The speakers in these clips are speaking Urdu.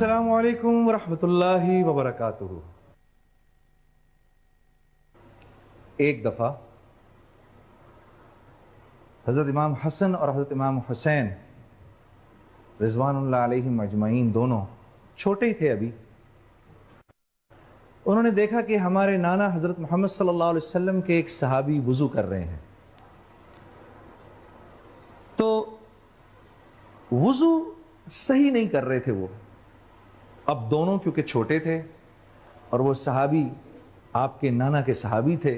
السلام علیکم ورحمۃ اللہ وبرکاتہ۔ ایک دفعہ حضرت امام حسن اور حضرت امام حسین رضوان اللہ علیہم اجمعین دونوں چھوٹے ہی تھے ابھی۔ انہوں نے دیکھا کہ ہمارے نانا حضرت محمد صلی اللہ علیہ وسلم کے ایک صحابی وضو کر رہے ہیں، تو وضو صحیح نہیں کر رہے تھے وہ۔ اب دونوں کیونکہ چھوٹے تھے اور وہ صحابی آپ کے نانا کے صحابی تھے،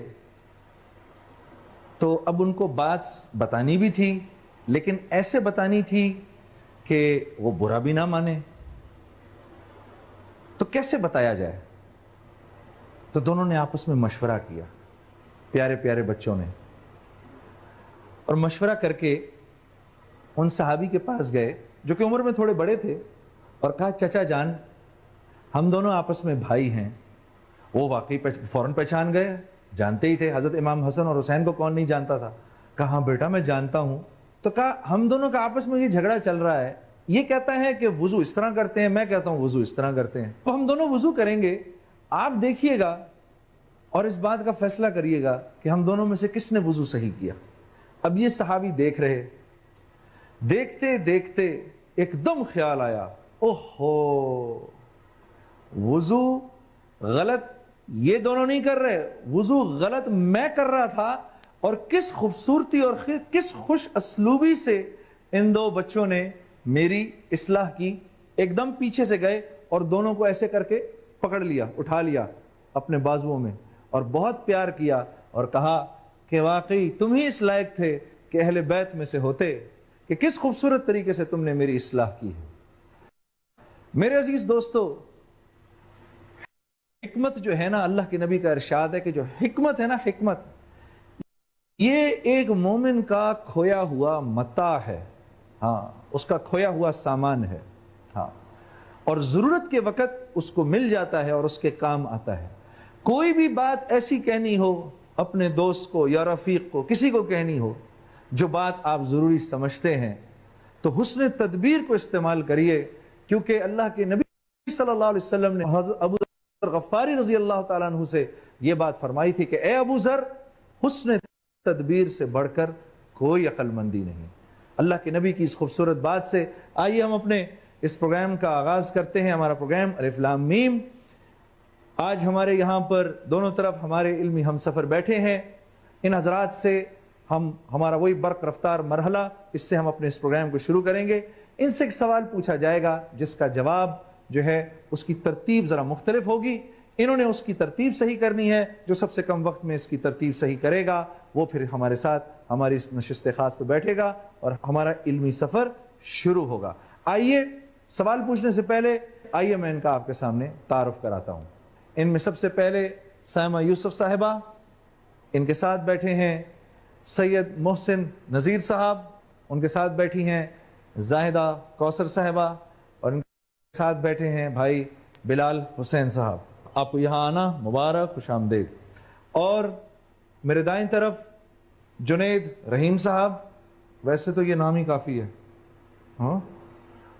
تو اب ان کو بات بتانی بھی تھی، لیکن ایسے بتانی تھی کہ وہ برا بھی نہ مانے۔ تو کیسے بتایا جائے؟ تو دونوں نے آپس میں مشورہ کیا، پیارے پیارے بچوں نے، اور مشورہ کر کے ان صحابی کے پاس گئے جو کہ عمر میں تھوڑے بڑے تھے، اور کہا چچا جان، ہم دونوں آپس میں بھائی ہیں۔ وہ واقعی فوراً پہچان گئے، جانتے ہی تھے، حضرت امام حسن اور حسین کو کون نہیں جانتا تھا۔ کہا ہاں بیٹا میں جانتا ہوں۔ تو کہا ہم دونوں کا آپس میں یہ جھگڑا چل رہا ہے، یہ کہتا ہے کہ وضو اس طرح کرتے ہیں، میں کہتا ہوں وضو اس طرح کرتے ہیں، تو ہم دونوں وضو کریں گے، آپ دیکھیے گا اور اس بات کا فیصلہ کریے گا کہ ہم دونوں میں سے کس نے وضو صحیح کیا۔ اب یہ صحابی دیکھ رہے، دیکھتے دیکھتے ایک دم خیال آیا، اوہو وضو غلط یہ دونوں نہیں کر رہے، وضو غلط میں کر رہا تھا، اور کس خوبصورتی اور کس خوش اسلوبی سے ان دو بچوں نے میری اصلاح کی۔ ایک دم پیچھے سے گئے اور دونوں کو ایسے کر کے پکڑ لیا، اٹھا لیا اپنے بازوؤں میں، اور بہت پیار کیا اور کہا کہ واقعی تم ہی اس لائق تھے کہ اہل بیت میں سے ہوتے، کہ کس خوبصورت طریقے سے تم نے میری اصلاح کی ہے۔ میرے عزیز دوستو، حکمت جو ہے نا، اللہ کے نبی کا ارشاد ہے کہ جو حکمت ہے نا، حکمت یہ ایک مومن کا کھویا ہوا متاع ہے، ہاں اس کا کھویا ہوا سامان ہے، ہاں، اور ضرورت کے وقت اس کو مل جاتا ہے اور اس کے کام آتا ہے۔ کوئی بھی بات ایسی کہنی ہو اپنے دوست کو یا رفیق کو، کسی کو کہنی ہو جو بات آپ ضروری سمجھتے ہیں، تو حسن تدبیر کو استعمال کریے، کیونکہ اللہ کے نبی صلی اللہ علیہ وسلم نے حضرت ابو ذر غفاری رضی اللہ تعالیٰ عنہ سے یہ بات فرمائی تھی کہ اے ابو ذر، حسن تدبیر سے بڑھ کر کوئی عقل مندی نہیں۔ اللہ کے نبی کی اس خوبصورت بات سے آئیے ہم اپنے اس پروگرام کا آغاز کرتے ہیں، ہمارا پروگرام الف لام میم۔ آج ہمارے یہاں پر دونوں طرف ہمارے علمی ہم سفر بیٹھے ہیں، ان حضرات سے ہمارا وہی برق رفتار مرحلہ، اس سے ہم اپنے اس پروگرام کو شروع کریں گے۔ ان سے ایک سوال پوچھا جائے گا جس کا جواب جو ہے اس کی ترتیب ذرا مختلف ہوگی۔ انہوں نے اس کی ترتیب صحیح کرنی ہے، جو سب سے کم وقت میں اس کی ترتیب صحیح کرے گا وہ پھر ہمارے ساتھ ہماری اس نشست خاص پہ بیٹھے گا اور ہمارا علمی سفر شروع ہوگا۔ آئیے سوال پوچھنے سے پہلے آئیے میں ان کا آپ کے سامنے تعارف کراتا ہوں۔ ان میں سب سے پہلے سائمہ یوسف صاحبہ، ان کے ساتھ بیٹھے ہیں سید محسن نذیر صاحب، ان کے ساتھ بیٹھی ہیں زاہدہ کوثر صاحبہ، اور ان کے ساتھ بیٹھے ہیں بھائی بلال حسین صاحب۔ آپ کو یہاں آنا مبارک، خوش آمدید۔ اور میرے دائیں طرف جنید رحیم صاحب، ویسے تو یہ نام ہی کافی ہے ہاں،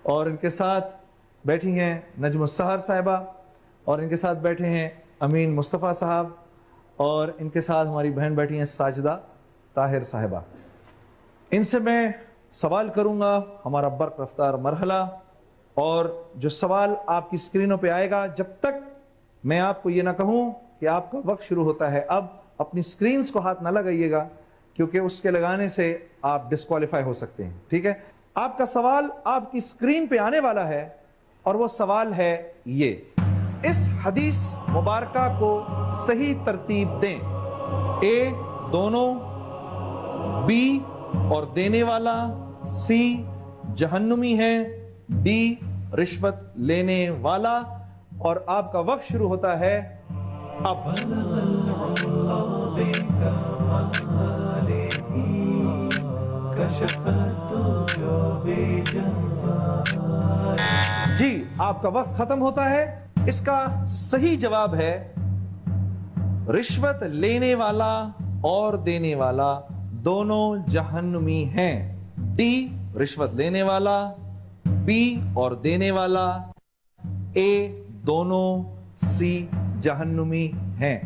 اور ان کے ساتھ بیٹھی ہیں نجم السحر صاحبہ، اور ان کے ساتھ بیٹھے ہیں امین مصطفیٰ صاحب، اور ان کے ساتھ ہماری بہن بیٹھی ہیں ساجدہ طاہر صاحبہ۔ ان سے میں سوال کروں گا، ہمارا برق رفتار مرحلہ، اور جو سوال آپ کی سکرینوں پہ آئے گا، جب تک میں آپ کو یہ نہ کہوں کہ آپ کا وقت شروع ہوتا ہے، اب اپنی سکرینز کو ہاتھ نہ لگائیے گا، کیونکہ اس کے لگانے سے آپ ڈسکوالیفائی ہو سکتے ہیں، ٹھیک ہے؟ آپ کا سوال آپ کی سکرین پہ آنے والا ہے، اور وہ سوال ہے یہ: اس حدیث مبارکہ کو صحیح ترتیب دیں۔ اے دونوں، بی اور دینے والا، سی جہنمی ہے، ڈی رشوت لینے والا۔ اور آپ کا وقت شروع ہوتا ہے اب۔ جی آپ کا وقت ختم ہوتا ہے۔ اس کا صحیح جواب ہے رشوت لینے والا اور دینے والا دونوں جہنمی ہیں۔ ڈی رشوت لینے والا، بی اور دینے والا اے دونوں، سی جہنمی ہیں۔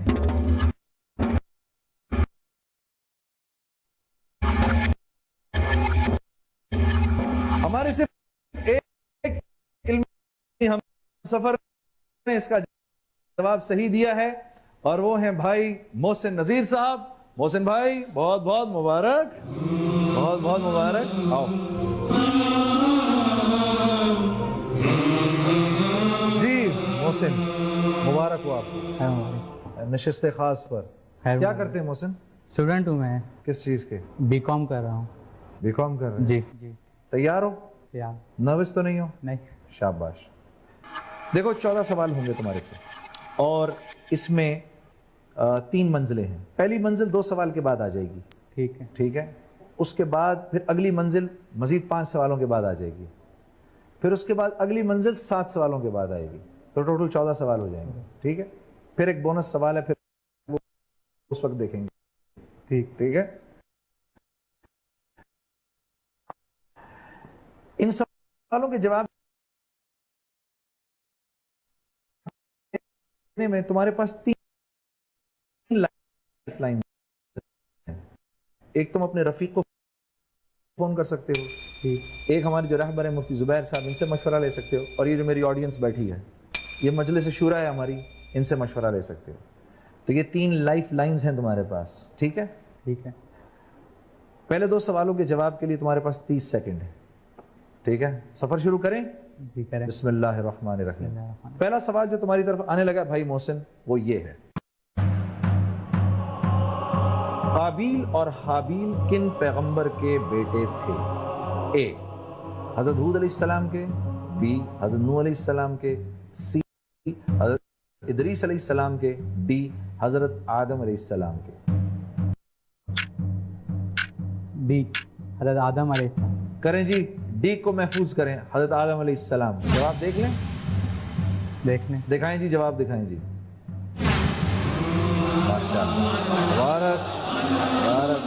ہمارے صرف ایک علمی ہم سفر نے اس کا جواب صحیح دیا ہے، اور وہ ہیں بھائی محسن نذیر صاحب۔ محسن بھائی بہت بہت مبارک، بہت بہت مبارک۔ آؤ جی محسن، مبارک ہو آپ کو نشست خاص پر۔ کیا کرتے ہیں محسن؟ اسٹوڈنٹ ہوں میں۔ کس چیز کے؟ بی کام کر رہا ہوں۔ بی کام کر رہے ہیں؟ جی جی۔ تیار ہو؟ یا نروس تو نہیں ہو؟ نہیں۔ شاباش۔ دیکھو 14 سوال ہوں گے تمہارے سے، اور اس میں 3 منزلیں ہیں۔ پہلی منزل 2 سوال کے بعد آ جائے گی، ٹھیک ہے۔ ٹھیک ہے؟ اس کے بعد پھر اگلی منزل مزید 5 سوالوں کے بعد آ جائے گی، پھر اس کے بعد اگلی منزل 7 سوالوں کے بعد آئے گی، تو ٹوٹل 14 سوال ہو جائیں گے، ٹھیک ہے؟ پھر ایک بونس سوال ہے، پھر وہ اس وقت دیکھیں گے، ٹھیک ہے؟ ان سوالوں کے جواب میں تمہارے پاس 3 لائف لائن ہیں۔ ایک تم اپنے رفیق کو فون کر سکتے ہو، ایک ہمارے جو رہبر ہیں مفتی زبیر صاحب، ان سے مشورہ لے سکتے ہو، اور یہ جو میری آڈینس بیٹھی ہے، یہ مجلس شورا ہے ہماری، ان سے مشورہ لے سکتے ہو۔ تو یہ 3 لائف لائنز ہیں تمہارے پاس، ٹھیک ہے؟ ٹھیک ہے۔ پہلے 2 سوالوں کے جواب کے لیے تمہارے پاس 30 سیکنڈ ہے، ٹھیک ہے؟ سفر شروع کریں؟ جی کریں۔ بسم اللہ الرحمن الرحیم۔ پہلا سوال جو تمہاری طرف آنے لگا بھائی محسن، وہ یہ ہے: قابیل اور حابیل کن پیغمبر کے بیٹے تھے؟ اے حضرت ہود علیہ السلام کے، بی حضرت نوح علیہ السلام کے، سی حضرت ادریس علیہ السلام کے، ڈی حضرت آدم علیہ السلام کے۔ بی حضرت آدم علیہ السلام۔ کریں جی، ڈی کو محفوظ کریں، حضرت آدم علیہ السلام۔ جواب دیکھ لیں، دیکھ لیں۔ دکھائیں جی، جواب دکھائیں جی۔ ماشاءاللہ، مبارک مبارک،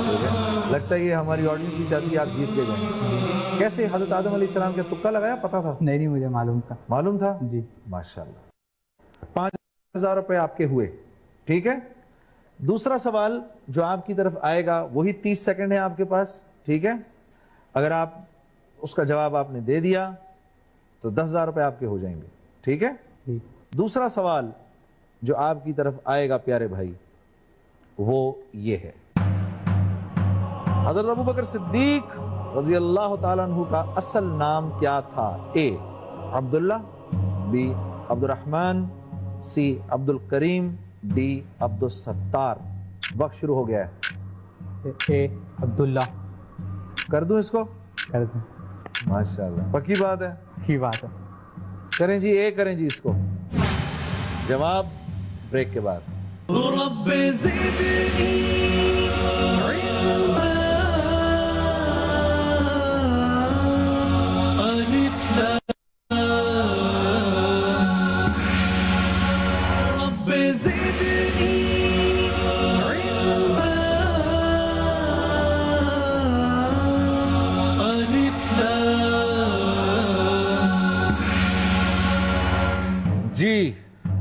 ٹھیک ہے؟ لگتا ہے یہ ہماری آڈینس بھی چاہتی ہے آپ جیت کے جائیں۔ کیسے حضرت آدم علیہ السلام کے تکا لگایا؟ پتا تھا؟ نہیں مجھے معلوم تھا۔ معلوم تھا؟ جی ماشاءاللہ۔ 5000 روپے آپ کے ہوئے، ٹھیک ہے؟ دوسرا سوال جو آپ کی طرف آئے گا وہی 30 سیکنڈ ہے آپ کے پاس، ٹھیک ہے؟ اگر آپ اس کا جواب آپ نے دے دیا تو 10,000 روپے آپ کے ہو جائیں گے، ٹھیک ہے؟ ٹھیک۔ دوسرا سوال جو آپ کی طرف آئے گا پیارے بھائی وہ یہ ہے: حضرت ابوبکر صدیق رضی اللہ تعالیٰ عنہ کا اصل نام کیا تھا؟ اے عبداللہ، بی عبد الرحمن، سی عبد الکریم، ڈی عبد الستار۔ وقت شروع ہو گیا ہے۔ اے عبداللہ۔ کر دوں اس کو؟ کر دیں۔ ماشاءاللہ، پکی بات ہے؟ کی بات ہے۔ کریں جی، اے کریں جی اس کو۔ جواب بریک کے بعد۔ رب زدنی علما رب زدنی علما جی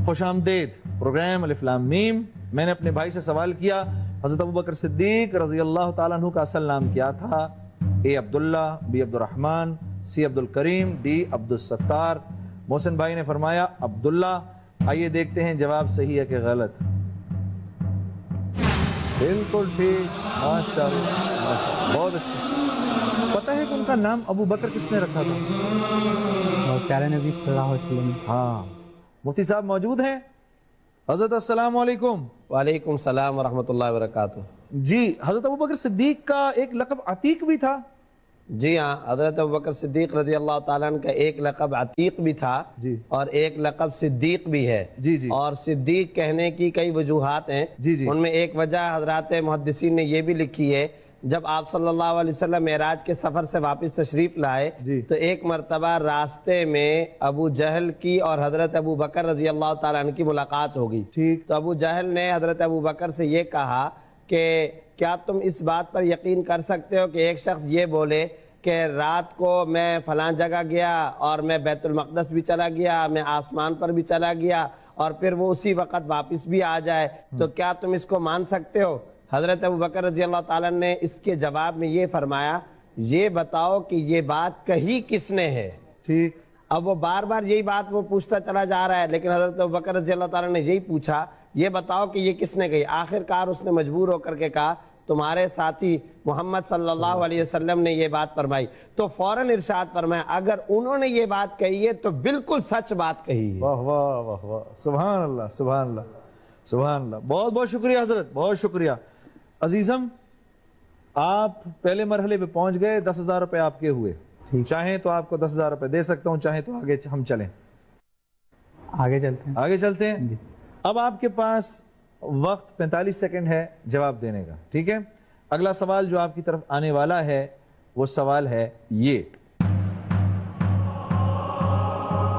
خوش آمدید پروگرام الف لام میم۔ میں نے اپنے بھائی سے سوال کیا حضرت ابوبکر صدیق رضی اللہ تعالیٰ عنہ کا اصل نام کیا تھا؟ اے عبداللہ، بی عبد الرحمن، سی عبد الکریم، ڈی عبد الستار۔ محسن بھائی نے فرمایا عبداللہ۔ آئیے دیکھتے ہیں جواب صحیح ہے کہ غلط۔ بالکل ٹھیک، ماشاءاللہ، بہت اچھا۔ پتہ ہے کہ ان کا نام ابو بکر کس نے رکھا تھا؟ اور پیارے نبی صلی اللہ علیہ وسلم۔ ہاں، مفتی صاحب موجود ہیں؟ حضرت السلام علیکم۔ وعلیکم السلام ورحمۃ اللہ وبرکاتہ۔ جی، حضرت ابوبکر صدیق کا ایک لقب عتیق بھی تھا؟ جی ہاں، حضرت ابوبکر صدیق رضی اللہ تعالیٰ عنہ کا ایک لقب عتیق بھی تھا جی، اور ایک لقب صدیق بھی ہے۔ جی جی، اور صدیق کہنے کی کئی وجوہات ہیں۔ جی جی، ان میں ایک وجہ حضرات محدثین نے یہ بھی لکھی ہے، جب آپ صلی اللہ علیہ وسلم معراج کے سفر سے واپس تشریف لائے جی، تو ایک مرتبہ راستے میں ابو جہل کی اور حضرت ابو بکر رضی اللہ تعالیٰ عنہ کی ملاقات ہوگی۔ ٹھیک، تو ابو جہل نے حضرت ابو بکر سے یہ کہا کہ کیا تم اس بات پر یقین کر سکتے ہو کہ ایک شخص یہ بولے کہ رات کو میں فلاں جگہ گیا اور میں بیت المقدس بھی چلا گیا, میں آسمان پر بھی چلا گیا, اور پھر وہ اسی وقت واپس بھی آ جائے, تو کیا تم اس کو مان سکتے ہو؟ حضرت ابوبکر رضی اللہ تعالیٰ نے اس کے جواب میں یہ فرمایا, یہ بتاؤ کہ یہ بات کہی کس نے ہے. ٹھیک. اب وہ بار بار یہی بات وہ پوچھتا چلا جا رہا ہے, لیکن حضرت ابوبکر رضی اللہ تعالیٰ نے یہی پوچھا, یہ بتاؤ کہ یہ کس نے کہی. آخر کار اس نے مجبور ہو کر کے کہا, تمہارے ساتھی محمد صلی اللہ علیہ وسلم نے یہ بات فرمائی. تو فوراً ارشاد فرمایا, اگر انہوں نے یہ بات کہی ہے تو بالکل سچ بات کہی ہے. واہ واہ واہ واہ, سبحان اللہ سبحان اللہ سبحان اللہ. بہت بہت شکریہ حضرت, بہت شکریہ. عزیزم, آپ پہلے مرحلے پہ پہنچ گئے, 10,000 روپے آپ کے ہوئے. چاہیں تو آپ کو 10,000 روپے دے سکتا ہوں, چاہیں تو آگے ہم چلیں. آگے چلتے ہیں. آگے چلتے ہیں. اب آپ کے پاس وقت 45 سیکنڈ ہے جواب دینے کا, ٹھیک ہے. اگلا سوال جو آپ کی طرف آنے والا ہے وہ سوال ہے یہ,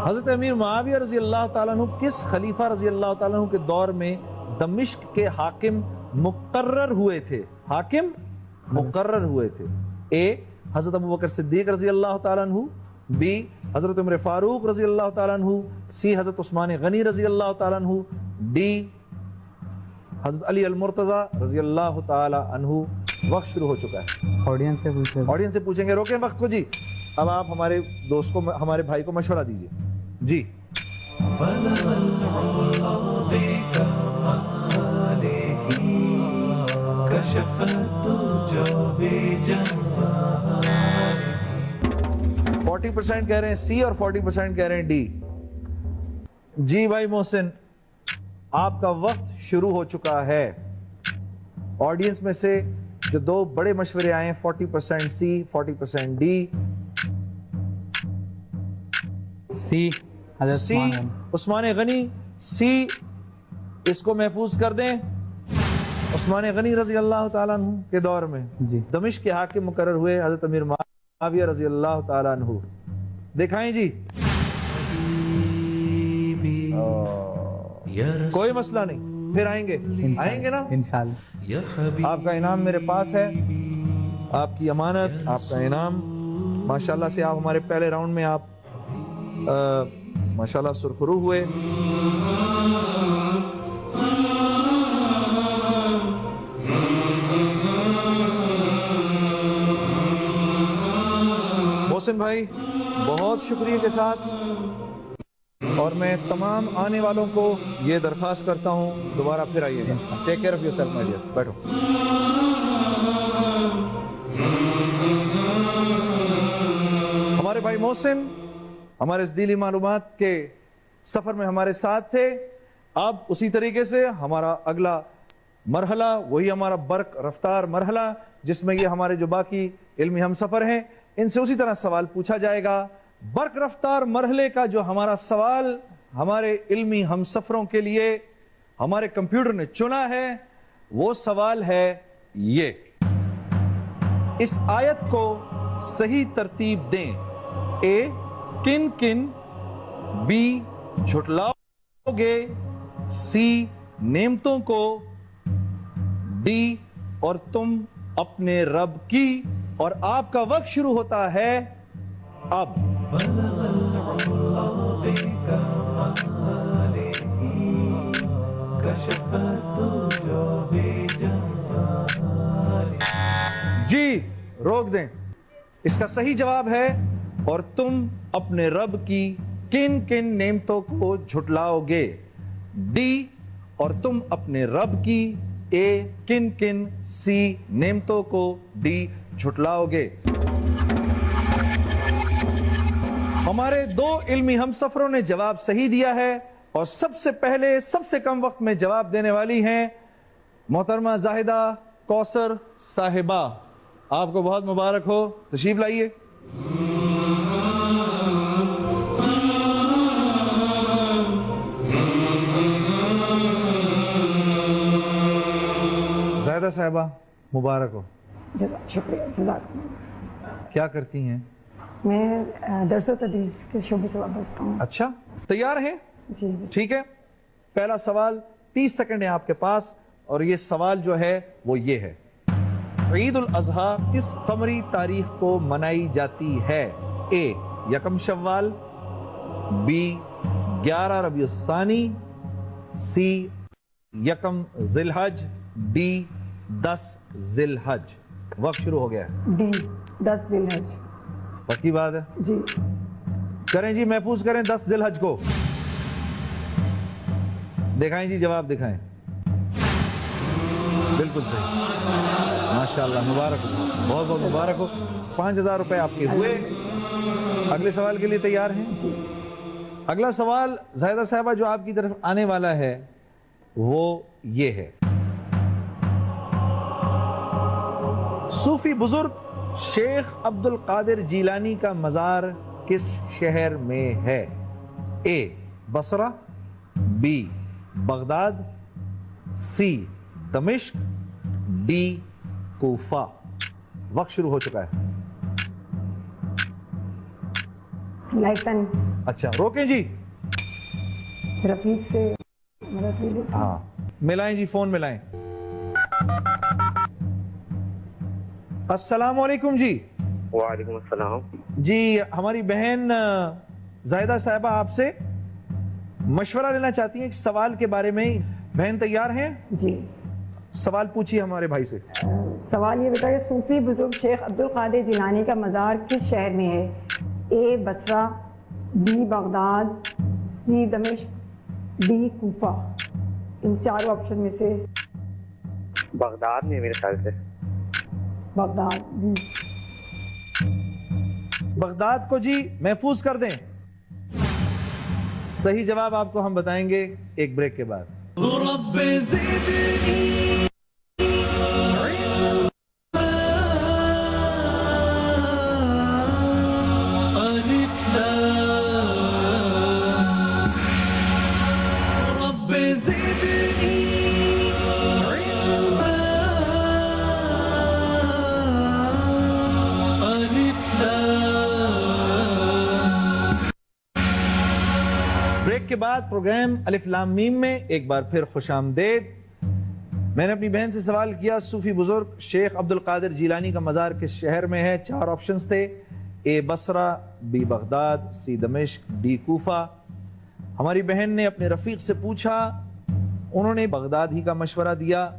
حضرت امیر معاویہ رضی اللہ تعالیٰ عنہ کس خلیفہ رضی اللہ تعالیٰ عنہ کے دور میں دمشق کے حاکم مقرر ہوئے تھے؟ حاکم مقرر ہوئے تھے. اے حضرت ابوبکر صدیق رضی اللہ تعالیٰ عنہ, بی حضرت عمر فاروق رضی اللہ تعالیٰ عنہ, سی حضرت عثمان غنی رضی اللہ تعالیٰ عنہ, ڈی حضرت علی المرتضی رضی اللہ تعالیٰ عنہ. وقت شروع ہو چکا ہے. آڈینس سے پوچھیں. آڈینس سے پوچھیں گے. روکیں وقت کو جی. اب آپ ہمارے دوست کو, ہمارے بھائی کو مشورہ دیجئے جی. فورٹی پرسینٹ کہہ رہے ہیں سی اور 40% کہہ رہے ہیں ڈی. جی بھائی محسن, آپ کا وقت شروع ہو چکا ہے. آڈینس میں سے جو دو بڑے مشورے آئے ہیں, 40% سی, 40% ڈی. سی سی عثمان غنی. سی اس کو محفوظ کر دیں. عثمان غنی رضی اللہ تعالیٰ عنہ کے دور میں دمشق کے حاکم مقرر ہوئے حضرت امیر معاویہ رضی اللہ تعالیٰ عنہ. دکھائیں جی. کوئی مسئلہ نہیں, پھر آئیں گے نا انشاءاللہ. آپ کا انعام میرے پاس ہے, آپ کی امانت, آپ کا انعام. ماشاءاللہ سے آپ ہمارے پہلے راؤنڈ میں آپ ماشاءاللہ سرخرو ہوئے. محسن بھائی بہت شکریہ کے ساتھ, اور میں تمام آنے والوں کو یہ درخواست کرتا ہوں دوبارہ پھر آئیے گا. Take care of yourself my dear. بیٹھو. ہمارے بھائی محسن ہمارے اس دینی معلومات کے سفر میں ہمارے ساتھ تھے. اب اسی طریقے سے ہمارا اگلا مرحلہ وہی ہمارا برق رفتار مرحلہ, جس میں یہ ہمارے جو باقی علمی ہم سفر ہیں ان سے اسی طرح سوال پوچھا جائے گا. برق رفتار مرحلے کا جو ہمارا سوال ہمارے علمی ہم سفروں کے لیے ہمارے کمپیوٹر نے چنا ہے وہ سوال ہے یہ, اس آیت کو صحیح ترتیب دیں. اے کن کن, بی جھٹلاؤ گے, سی نعمتوں کو, ڈی اور تم اپنے رب کی. اور آپ کا وقت شروع ہوتا ہے اب. جی روک دیں. اس کا صحیح جواب ہے اور تم اپنے رب کی کن کن نعمتوں کو جھٹلاؤ گے. ڈی اور تم اپنے رب کی, اے کن کن, سی نعمتوں کو, ڈی جھٹلاؤ گے. ہمارے دو علمی ہم سفروں نے جواب صحیح دیا ہے, اور سب سے پہلے سب سے کم وقت میں جواب دینے والی ہیں محترمہ زاہدہ کوثر صاحبہ. آپ کو بہت مبارک ہو, تشریف لائیے. زاہدہ صاحبہ مبارک ہو. شکریہ. جزاک اللہ. کیا کرتی ہیں؟ میں درس و تدریس کے شعبے سے وابستہ ہوں. اچھا, تیار ہیں؟ جی ٹھیک ہے. پہلا سوال 30 سیکنڈ ہے آپ کے پاس, اور یہ سوال جو ہے وہ یہ ہے, عید الاضحیٰ کس قمری تاریخ کو منائی جاتی ہے؟ اے یکم شوال، بی 11 ربیع الثانی، سی یکم ذی الحج، ڈی 10 ذی الحج۔ وقت شروع ہو گیا ہے۔ ڈی 10 ذی الحج۔ پکی بات ہے؟ جی کریں جی، محفوظ کریں 10 ذی الحج کو۔ دکھائیں جی، جواب دکھائیں۔ بالکل صحیح، ماشاءاللہ، مبارک ہو، بہت بہت مبارک ہو۔ 5000 روپے آپ کے ہوئے۔ اگلے سوال کے لیے تیار ہیں؟ اگلا سوال زاہدہ صاحبہ جو آپ کی طرف آنے والا ہے وہ یہ ہے، صوفی بزرگ شیخ عبد القادر جیلانی کا مزار کس شہر میں ہے؟ اے بصرہ، بی بغداد، سی دمشق، ڈی کوفہ۔ وقت شروع ہو چکا ہے۔ لائف ٹائم اچھا روکیں جی، رفیق سے مدد لے لیتے ہیں۔ ہاں ملائیں جی، فون ملائیں۔ السلام علیکم جی۔ وعلیکم السلام۔ جی ہماری بہن زاہدہ صاحبہ آپ سے مشورہ لینا چاہتی ہیں ایک سوال کے بارے میں۔ بہن تیار ہیں؟ جی سوال پوچھیے ہمارے بھائی سے۔ سوال یہ بتائیے، صوفی بزرگ شیخ عبد القادر جیلانی کا مزار کس شہر میں ہے؟ اے بصرہ، بی بغداد، سی دمشق، ڈی کوفہ۔ ان چاروں آپشن میں سے بغداد میں میرے خیال سے۔ Baghdad be. بغداد کو جی محفوظ کر دیں۔ صحیح جواب آپ کو ہم بتائیں گے ایک بریک کے بعد۔ بریک کے بعد پروگرام الف لام میم میں ایک بار پھر خوش آمدید۔ میں نے اپنی بہن سے سوال کیا، صوفی بزرگ شیخ عبد القادر جیلانی کا مزار کس شہر میں ہے؟ 4 آپشنز تھے، اے بصرہ، بی بغداد، سی دمشق، ڈی کوفہ۔ ہماری بہن نے اپنے رفیق سے پوچھا، انہوں نے بغداد ہی کا مشورہ دیا۔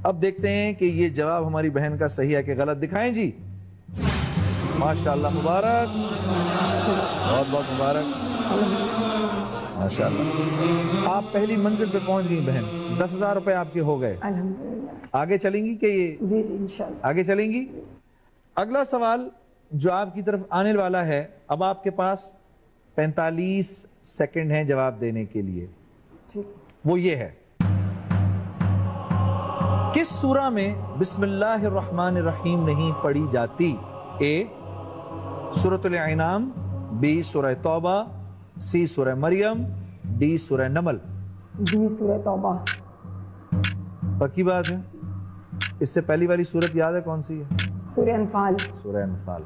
اب دیکھتے ہیں کہ یہ جواب ہماری بہن کا صحیح ہے کہ غلط۔ دکھائیں جی، ماشاءاللہ، مبارک، بہت بہت مبارک، ماشاءاللہ۔ آپ پہلی منزل پہ پہنچ گئی بہن، 10,000 روپے آپ کے ہو گئے۔ الحمدللہ۔ آگے چلیں گی کہ یہ جی جی انشاءاللہ۔ آگے چلیں گی؟ اگلا سوال جو آپ کی طرف آنے والا ہے، اب آپ کے پاس 45 سیکنڈ ہیں جواب دینے کے لیے۔ وہ یہ ہے، کس سورہ میں بسم اللہ الرحمن الرحیم نہیں پڑھی جاتی؟ اے سورۃ الانعام، بی سورہ توبہ، سی سورہ مریم، ڈی سورہ نمل۔ ڈی سورہ توبہ۔ پکی بات ہے؟ اس سے پہلی والی سورت یاد ہے کون سی ہے؟ سورہ انفال۔ سورہ انفال۔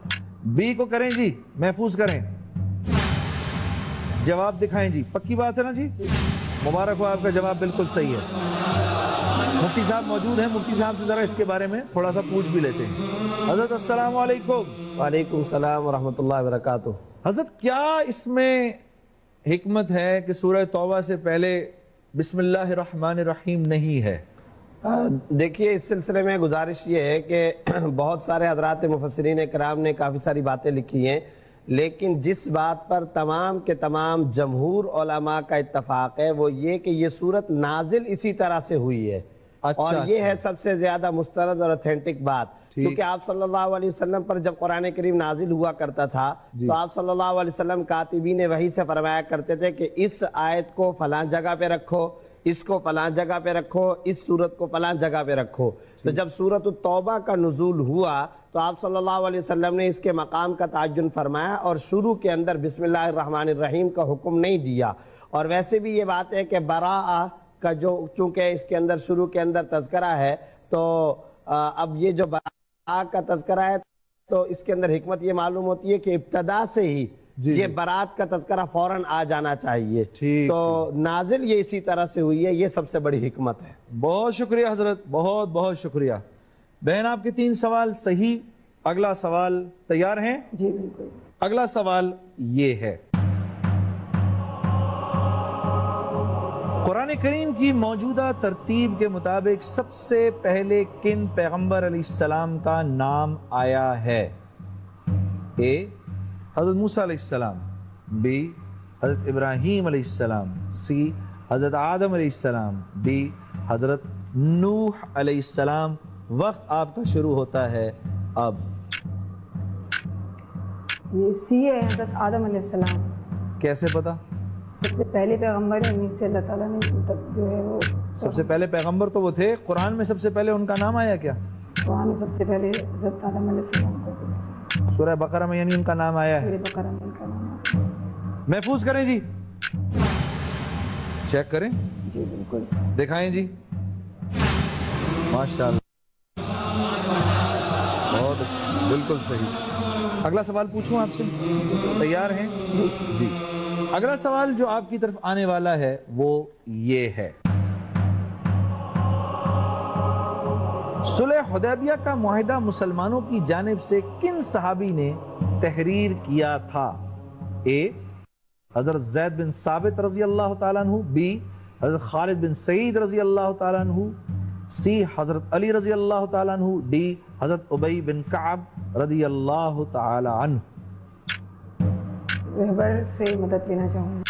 بی کو کریں جی، محفوظ کریں، جواب دکھائیں جی۔ پکی بات ہے نا جی؟ مبارک ہو، آپ کا جواب بالکل صحیح ہے۔ مفتی صاحب موجود ہیں، مفتی صاحب سے ذرا اس کے بارے میں تھوڑا سا پوچھ بھی لیتے ہیں۔ حضرت السلام علیکم۔ وعلیکم السلام ورحمۃ اللہ وبرکاتہ۔ حضرت کیا اس میں حکمت ہے کہ سورہ توبہ سے پہلے بسم اللہ الرحمن الرحیم نہیں ہے؟ دیکھیے اس سلسلے میں گزارش یہ ہے کہ بہت سارے حضرات مفسرین کرام نے کافی ساری باتیں لکھی ہیں، لیکن جس بات پر تمام کے تمام جمہور علماء کا اتفاق ہے وہ یہ کہ یہ سورت نازل اسی طرح سے ہوئی ہے، اور یہ ہے سب سے زیادہ مستند اور اتھینٹک بات، کیونکہ آپ صلی اللہ علیہ وسلم پر جب قرآن کریم نازل ہوا کرتا تھا تو آپ صلی اللہ علیہ وسلم کاتبین وحی سے فرمایا کرتے تھے کہ اس آیت کو فلاں جگہ پہ رکھو، اس کو فلاں جگہ پہ رکھو، اس سورت کو فلاں جگہ پہ رکھو۔ تو جب سورت التوبہ کا نزول ہوا تو آپ صلی اللہ علیہ وسلم نے اس کے مقام کا تعین فرمایا اور شروع کے اندر بسم اللہ الرحمن الرحیم کا حکم نہیں دیا۔ اور ویسے بھی یہ بات ہے کہ براءہ کا جو چونکہ اس کے اندر شروع کے اندر تذکرہ ہے، تو اب یہ جو براءہ کا تذکرہ ہے تو اس کے اندر حکمت یہ معلوم ہوتی ہے کہ ابتدا سے ہی یہ برات کا تذکرہ فوراً آ جانا چاہیے، تو نازل یہ اسی طرح سے ہوئی ہے، یہ سب سے بڑی حکمت ہے۔ بہت شکریہ حضرت، بہت بہت شکریہ۔ بہن آپ کے 3 سوال صحیح. اگلا سوال تیار ہیں؟ جی بالکل. اگلا سوال یہ ہے، قرآن کریم کی موجودہ ترتیب کے مطابق سب سے پہلے کن پیغمبر علیہ السلام کا نام آیا ہے؟ اے حضرت موسیٰ علیہ السلام، بی حضرت ابراہیم علیہ السلام، سی حضرت آدم علیہ السلام، ڈی حضرت نوح علیہ السلام. وقت آپ کا شروع ہوتا ہے اب. یہ سی ہے، حضرت آدم علیہ السلام. کیسے پتا؟ سب سے پہلے پیغمبر ہیں، انہیں سے اللہ تعالیٰ نے جو ہے وہ سب سے پہلے پیغمبر تو وہ تھے، قرآن میں سب سے پہلے ان کا نام آیا کیا؟ قرآن میں سب سے پہلے حضرت آدم علیہ السلام کو سورہ بقرہ میں یعنی ان کا نام آیا ہے. سورہ بقرہ میں ان کا نام آیا. محفوظ کریں جی، چیک کریں، جی بالکل. دکھائیں جی. ماشاءاللہ، بہت اچھا، بالکل صحیح. اگلا سوال پوچھوں آپ سے، تیار ہیں؟ جی. اگلا سوال جو آپ کی طرف آنے والا ہے وہ یہ ہے، صلح حدیبیہ کا معاہدہ مسلمانوں کی جانب سے کن صحابی نے تحریر کیا تھا؟ اے حضرت زید بن ثابت رضی اللہ تعالیٰ عنہ، بی حضرت خالد بن سعید رضی اللہ تعالیٰ عنہ، سی حضرت علی رضی اللہ تعالیٰ عنہ، ڈی حضرت ابی بن کعب رضی اللہ تعالیٰ عنہ. رہبر سے مدد لینا چاہوں گی.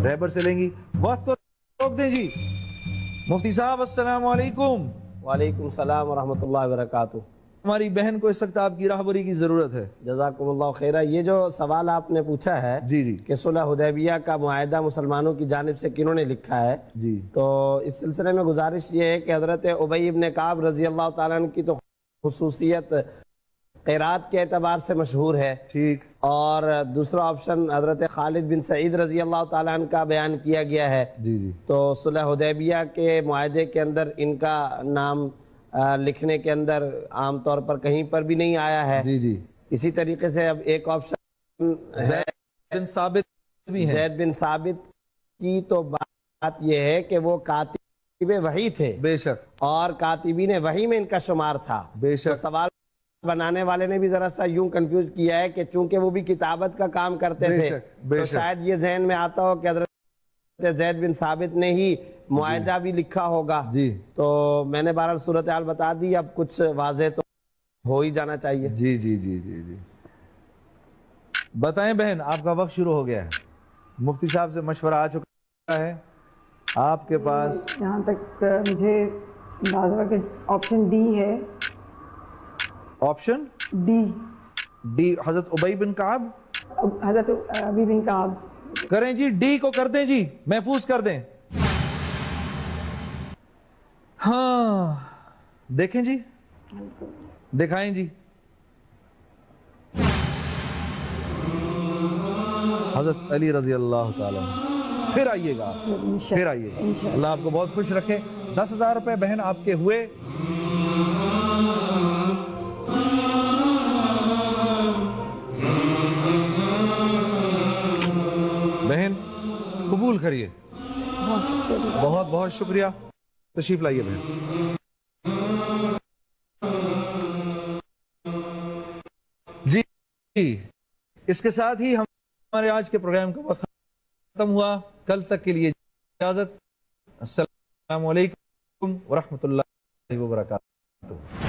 رہبر سے لیں گی. وقت کو روک دیں جی. مفتی صاحب السلام علیکم. وعلیکم السلام ورحمۃ اللہ وبرکاتہ. ہماری بہن کو اس وقت آپ کی راہبری کی ضرورت ہے. جزاکم اللہ خیرہ. یہ جو سوال آپ نے پوچھا ہے جی جی کہ صلح حدیبیہ کا معاہدہ مسلمانوں کی جانب سے کنہوں نے لکھا ہے، جی تو اس سلسلے میں گزارش یہ ہے کہ حضرت ابی بن کعب رضی اللہ تعالیٰ عنہ کی تو خصوصیت قرات کے اعتبار سے مشہور ہے، ٹھیک، اور دوسرا آپشن حضرت خالد بن سعید رضی اللہ تعالیٰ عنہ کا بیان کیا گیا ہے. جی جی تو صلح حدیبیہ کے معاہدے کے اندر ان کا نام لکھنے کے اندر عام طور پر کہیں پر بھی نہیں آیا ہے. جی جی اسی طریقے سے اب ایک آپشن زید بن ثابت بھی ہیں. زید بن ثابت کی تو بات یہ ہے کہ وہ کاتب وحی تھے، بے شک اور کاتبین وحی میں ان کا شمار تھا. بے تو شک سوال بنانے والے نے بھی ذرا سا یوں کنفیوز کیا ہے کہ چونکہ وہ بھی کتابت کا کام کرتے بے تھے، شک، بے تو شک. شاید یہ ذہن میں آتا ہو کہ حضرت زید بن ثابت نے ہی معاہدہ بھی لکھا ہوگا. جی تو میں نے بہرحال صورتحال بتا دی، اب کچھ واضح تو ہو ہی جانا چاہیے. جی جی جی جی جی بتائیں بہن، آپ کا وقت شروع ہو گیا ہے. مفتی صاحب سے مشورہ آ چکا ہے آپ کے پاس. جہاں تک مجھے اندازہ ہوا کہ آپشن ڈی ہے. آپشن ڈی، ڈی حضرت ابی بن کعب. حضرت ابی بن کعب. کریں جی، ڈی کو کر دیں جی، محفوظ کر دیں. ہاں دیکھیں جی، دکھائیں جی. حضرت علی رضی اللہ تعالیٰ عنہ. پھر آئیے گا، پھر آئیے گا. اللہ آپ کو بہت خوش رکھے. 10,000 روپے بہن آپ کے ہوئے. بہن قبول کریے. بہت بہت شکریہ. تشریف لائیے بہن. جی اس کے ساتھ ہی ہمارے آج کے پروگرام کا وقت ختم ہوا. کل تک کے لیے اجازت. السلام علیکم ورحمۃ اللہ وبرکاتہ.